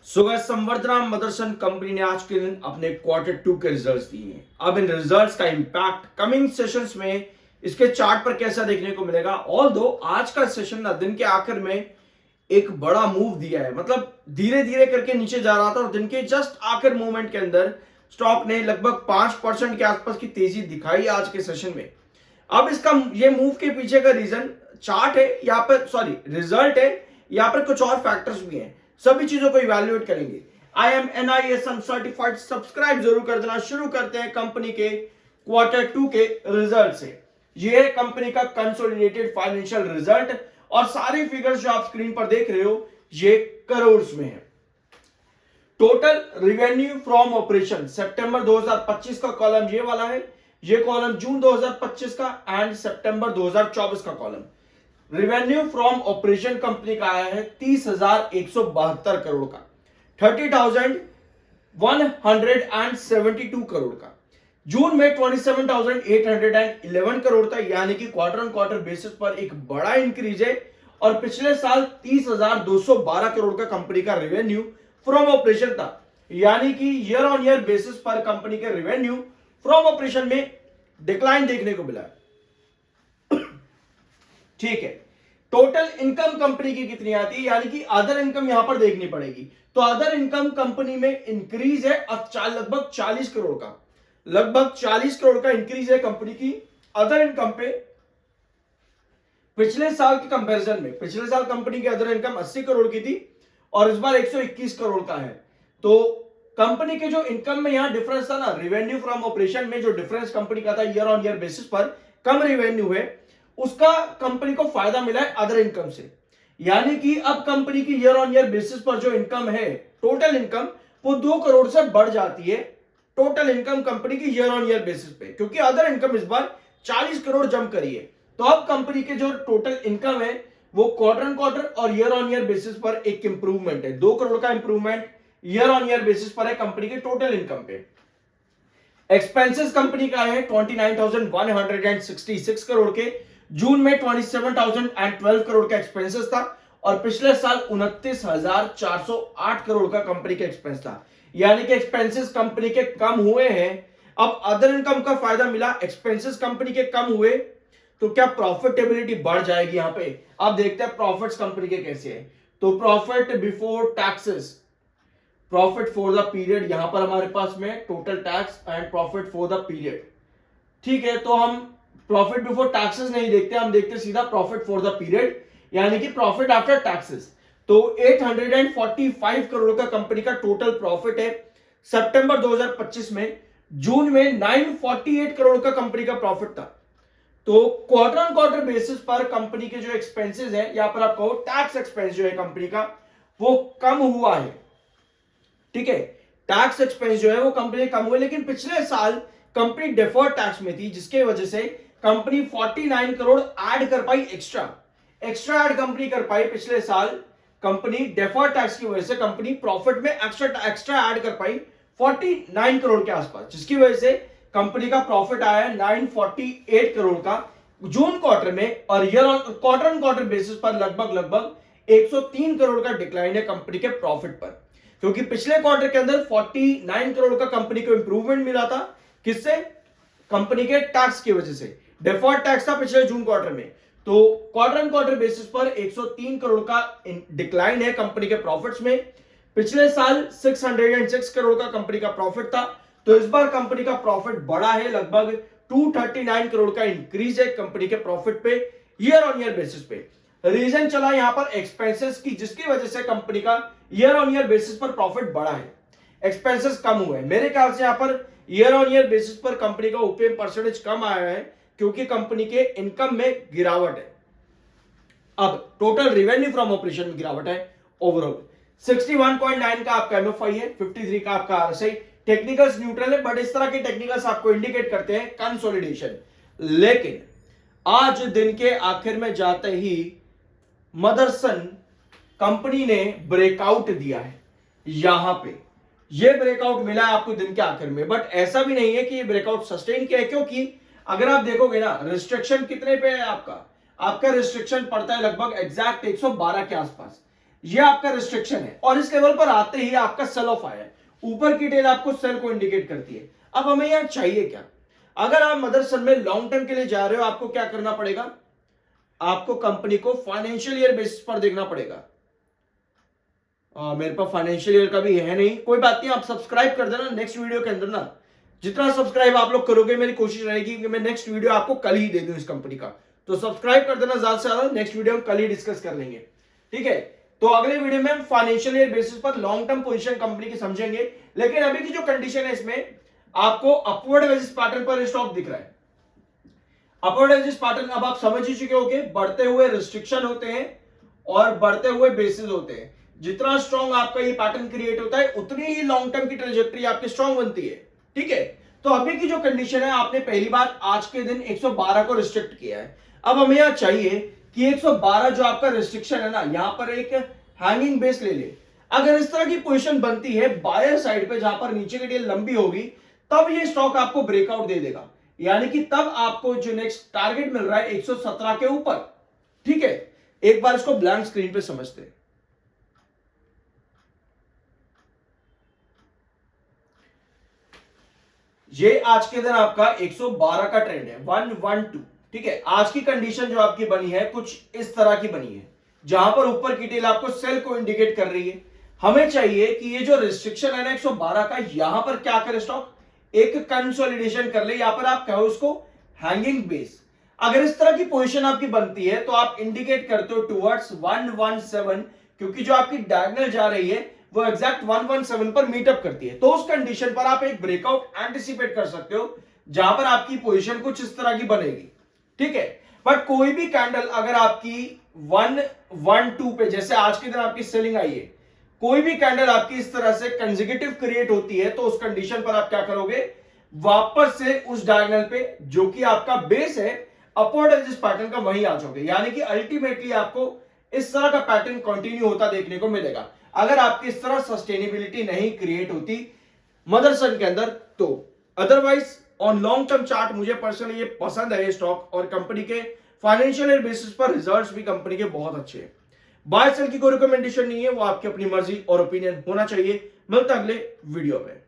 संवर्धना Motherson company ने आज के दिन अपने Q2 के रिजल्ट्स दिए हैं। अब इन रिजल्ट्स का इंपैक्ट कमिंग सेशंस में इसके चार्ट पर कैसा देखने को मिलेगा। ऑल्दो आज का सेशन ना दिन के आखिर में एक बड़ा मूव दिया है, मतलब धीरे धीरे करके नीचे जा रहा था और दिन के जस्ट आखिर मूवमेंट के अंदर स्टॉक ने लगभग 5% के आसपास की तेजी दिखाई आज के सेशन में। अब इसका ये मूव के पीछे का रीजन चार्ट है, यहाँ पर सॉरी रिजल्ट है, यहाँ पर कुछ और फैक्टर्स भी हैं। सभी चीजों को इवैल्यूएट करेंगे। IMNISM सर्टिफाइड सब्सक्राइब जरूर कर देना। शुरू करते हैं कंपनी के Q2 के रिजल्ट से। ये है कंपनी का कंसोलिडेटेड फाइनेंशियल रिजल्ट और सारे फिगर्स जो आप स्क्रीन पर देख रहे हो ये करोड़ में है। टोटल रिवेन्यू फ्रॉम ऑपरेशन सितंबर 2025 का कॉलम ये वाला है, ये कॉलम जून 2025 का एंड सितंबर 2024 का column. Revenue from operation company का आया है 30,172 करोड़ का, 30,172 करोड़ का। जून में 27,811 करोड़ था, यानी कि क्वार्टर ऑन क्वार्टर बेसिस पर एक बड़ा इंक्रीज है। और पिछले साल 30,212 करोड़ का कंपनी का रेवेन्यू फ्रॉम ऑपरेशन था, यानी कि ईयर ऑन ईयर बेसिस पर कंपनी के रेवेन्यू फ्रॉम ऑपरेशन में डिक्लाइन देखने को मिला। ठीक है, टोटल इनकम कंपनी की कितनी आती है, यानी कि अदर इनकम यहां पर देखनी पड़ेगी। तो अदर इनकम कंपनी में इंक्रीज है लगभग 40 करोड़ का, लगभग 40 करोड़ का इंक्रीज है कंपनी की अदर इनकम पे पिछले साल के कंपैरिजन में। पिछले साल कंपनी की अदर इनकम 80 करोड़ की थी और इस बार 121 करोड़ का है। तो कंपनी के जो इनकम में यहां डिफरेंस था ना, रेवेन्यू फ्रॉम ऑपरेशन में जो डिफरेंस कंपनी का था ईयर ऑन ईयर बेसिस पर, कम रेवेन्यू है, उसका कंपनी को फायदा मिला है अदर इनकम से। यानी कि अब कंपनी की ईयर ऑन ईयर बेसिस पर जो इनकम है, टोटल इनकम, वो 2 करोड़ से बढ़ जाती है टोटल इनकम कंपनी की ईयर ऑन ईयर बेसिस पे, क्योंकि अदर इनकम इस बार 40 करोड़ जंप करी है। तो अब कंपनी के जो टोटल इनकम है वो क्वार्टर ऑन क्वार्टर और ईयर ऑन ईयर बेसिस पर एक इंप्रूवमेंट है। 2 करोड़ का improvement year on year basis पर है कंपनी के टोटल इनकम पे। एक्सपेंसेस कंपनी का है 29,166 करोड़ के। जून में 27,012 करोड़ का एक्सपेंसेस था और पिछले साल 29,408 करोड़ का कंपनी का एक्सपेंस था, यानी कि एक्सपेंसेस कंपनी के कम हुए हैं। अब अदर इनकम का फायदा मिला, एक्सपेंसेस कंपनी के कम हुए, तो क्या प्रॉफिटेबिलिटी बढ़ जाएगी। यहां पे अब देखते हैं प्रॉफिट्स कंपनी के कैसे हैं। तो profit before taxes, profit for the period, यहां पर हमारे पास में total tax and profit for the period. ठीक है, तो हम प्रॉफिट बिफोर टैक्सेस नहीं देखते, हम देखते सीधा प्रॉफिट फॉर द पीरियड, यानी कि प्रॉफिट आफ्टर टैक्सेस। तो 845 करोड़ का कंपनी का टोटल प्रॉफिट है सितंबर 2025 में। जून में 948 करोड़ का कंपनी का प्रॉफिट था। तो क्वार्टर ऑन क्वार्टर बेसिस पर कंपनी के जो एक्सपेंसेस है, यहां पर आपको टैक्स एक्सपेंस जो है कंपनी का वो कम हुआ है। ठीक है, टैक्स एक्सपेंस जो है वो कंपनी कम हुए, लेकिन पिछले साल कंपनी डेफर्ड टैक्स में थी, जिसके वजह से कंपनी 49 करोड़ ऐड कर पाई, एक्स्ट्रा ऐड कंपनी कर पाई पिछले साल। कंपनी डेफर्ड टैक्स की वजह से कंपनी प्रॉफिट में एक्स्ट्रा ऐड कर पाई 49 करोड़ के आसपास, जिसकी वजह से कंपनी का प्रॉफिट आया है 948 करोड़ का जून क्वार्टर में। और क्वार्टर ऑन क्वार्टर बेसिस पर लगभग 103 करोड़ का डिक्लाइन है कंपनी के प्रॉफिट पर, क्योंकि पिछले क्वार्टर के अंदर 49 करोड़ का कंपनी को इंप्रूवमेंट मिला था। किससे? कंपनी के टैक्स की वजह से। डेफर्ड टैक्स था पिछले जून क्वार्टर में, तो क्वार्टर ऑन क्वार्टर बेसिस पर 103 करोड़ का डिक्लाइन है कंपनी के प्रॉफिट्स में। पिछले साल 606 करोड़ का कंपनी का प्रॉफिट था, तो इस बार कंपनी का प्रॉफिट बढ़ा है, लगभग 239 करोड़ का इंक्रीज है कंपनी के प्रॉफिट पे ईयर ऑन ईयर बेसिस पे। रीजन चला यहां पर एक्सपेंसेस की, जिसकी वजह से कंपनी का ईयर ऑन ईयर बेसिस पर प्रॉफिट बढ़ा है, एक्सपेंसेस कम हुए। मेरे ख्याल से यहां per year on year basis पर कंपनी का ओपीएम परसेंटेज कम आया है, क्योंकि कंपनी के इनकम में गिरावट है। अब टोटल रेवेन्यू फ्रॉम ऑपरेशन में गिरावट है। ओवरऑल 61.9 का आपका एमएफआई है, 53 का आपका आरएसआई। टेक्निकल्स न्यूट्रल है, बट इस तरह के टेक्निकल्स आपको इंडिकेट करते हैं कंसोलिडेशन। लेकिन आज दिन के आखिर में जाते ही मदरसन कंपनी ने ब्रेकआउट दिया है। यहां पे ये ब्रेकआउट मिला है आपको दिन के आखिर में, बट ऐसा भी नहीं है कि ये ब्रेकआउट सस्टेन किया है, क्योंकि अगर आप देखोगे ना, रिस्ट्रिक्शन कितने पे है आपका रिस्ट्रिक्शन पड़ता है लगभग एग्जैक्ट 112 के आसपास। ये आपका रिस्ट्रिक्शन है और इस लेवल पर आते ही आपका सेल ऑफ आया है, ऊपर की टेल आपको सेल को इंडिकेट करती है। अब हमें यहां चाहिए क्या? अगर आप मदरसन में लॉन्ग टर्म के लिए जा रहे हो, आपको क्या करना पड़ेगा? आपको कंपनी को फाइनेंशियल ईयर बेसिस पर देखना पड़ेगा। मेरे पास फाइनेंशियल ईयर का भी है नहीं, कोई बात नहीं, आप सब्सक्राइब कर देना नेक्स्ट वीडियो के अंदर ना। जितना सब्सक्राइब आप लोग करोगे मेरी कोशिश रहेगी कि मैं नेक्स्ट वीडियो आपको कल ही दे दूं इस कंपनी का। तो सब्सक्राइब कर देना ज्यादा से ज्यादा, नेक्स्ट वीडियो हम कल ही डिस्कस कर लेंगे, ठीक है। तो अगले वीडियो में हम फाइनेंशियल ईयर बेसिस पर लॉन्ग टर्म पोजीशन कंपनी की समझेंगे। लेकिन अभी की जो कंडीशन है इसमें आपको अपवर्ड वेजिस पैटर्न पर स्टॉक दिख रहा है। अपवर्ड वेजिस पैटर्न अब आप समझ ही चुके होंगे, बढ़ते हुए रिस्ट्रिक्शन होते हैं और बढ़ते हुए बेसिस होते हैं। जितना स्ट्रॉन्ग आपका ये पैटर्न क्रिएट होता है उतनी ही लॉन्ग टर्म की ट्रेजेक्टरी आपकी स्ट्रॉन्ग बनती है, ठीक है। तो अभी की जो कंडीशन है, आपने पहली बार आज के दिन 112 को रिस्ट्रिक्ट किया है। अब हमें यहां चाहिए कि 112 जो आपका रिस्ट्रिक्शन है ना, यहां पर एक हैंगिंग बेस ले ले। अगर इस तरह की पोजीशन बनती है बायर साइड पे, जहां पर नीचे की टेल लंबी होगी, तब ये स्टॉक आपको ब्रेकआउट दे देगा, यानी कि तब आपको जो नेक्स्ट टारगेट मिल रहा है 117 के ऊपर, ठीक है। एक बार इसको ब्लैंक स्क्रीन पे समझते हैं। ये आज के दिन आपका 112 का ट्रेंड है, 112, ठीक है। आज की कंडीशन जो आपकी बनी है कुछ इस तरह की बनी है, जहां पर ऊपर की टेल आपको सेल को इंडिकेट कर रही है। हमें चाहिए कि ये जो रिस्ट्रिक्शन है ना 112 का, यहां पर क्या करे स्टॉक, एक कंसोलिडेशन कर ले, यहां पर आप कहो उसको हैंगिंग बेस। अगर इस तरह की पोजीशन आपकी बनती है तो आप इंडिकेट करते हो टुवर्ड्स 117, क्योंकि जो आपकी डायगोनल जा रही है वो एग्जैक्ट 117 पर मीटअप करती है। तो उस कंडीशन पर आप एक ब्रेकआउट एंटिसिपेट कर सकते हो, जहां पर आपकी पोजीशन कुछ इस तरह की बनेगी, ठीक है। बट कोई भी कैंडल अगर आपकी 112 पे, जैसे आज के दिन आपकी सेलिंग आई है, कोई भी कैंडल आपकी इस तरह से कंसेक्यूटिव क्रिएट होती है, तो उस कंडीशन पर आप क्या करोगे, वापस से उस डायगोनल पे जो कि आपका बेस है अपवर्ड एजिस पैटर्न का, वहीं आ जाओगे। यानी कि अल्टीमेटली आपको इस तरह का पैटर्न कंटिन्यू होता देखने को मिलेगा, अगर आपकी इस तरह सस्टेनेबिलिटी नहीं क्रिएट होती मदरसन के अंदर तो। Otherwise on long term chart मुझे पर्सनली ये पसंद है ये स्टॉक, और कंपनी के फाइनेंशियल बेसिस पर रिजल्ट्स भी कंपनी के बहुत अच्छे हैं। बाय सेल की कोई रिकमेंडेशन नहीं है, वो आपकी अपनी मर्जी और ओपिनियन होना चाहिए। मिलता अगले वीडियो में।